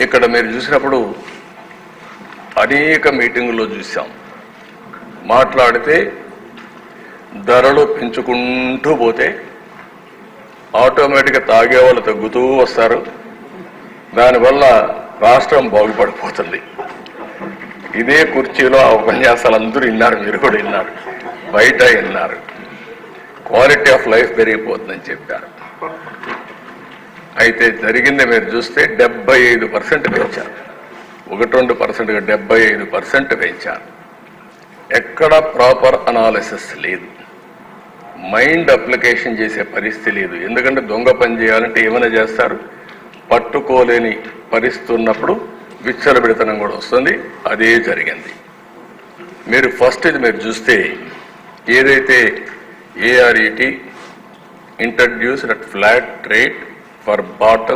ఇక్కడ మీరు చూసినప్పుడు అనేక మీటింగుల్లో చూసాం. మాట్లాడితే ధరలు పెంచుకుంటూ పోతే ఆటోమేటిక్గా తాగే వాళ్ళు తగ్గుతూ వస్తారు. దానివల్ల రాష్ట్రం బాగుపడిపోతుంది. ఇదే కుర్చీలో ఆ ఉపన్యాసాలు అందరూ విన్నారు, మీరు కూడా విన్నారు, బయట విన్నారు. క్వాలిటీ ఆఫ్ లైఫ్ పెరిగిపోతుందని చెప్పారు. అయితే జరిగింది మీరు చూస్తే 75% పెంచారు. 1-2%గా 75% పెంచారు. ఎక్కడ ప్రాపర్ అనాలిసిస్ లేదు, మైండ్ అప్లికేషన్ చేసే పరిస్థితి లేదు. ఎందుకంటే దొంగ పని చేయాలంటే ఏమైనా చేస్తారు, పట్టుకోలేని పరిస్థితి ఉన్నప్పుడు విచ్చలబిడితనం కూడా వస్తుంది. అదే జరిగింది. మీరు ఫస్ట్ ఇది మీరు చూస్తే ఏదైతే ARET introduced at flat rate for bottle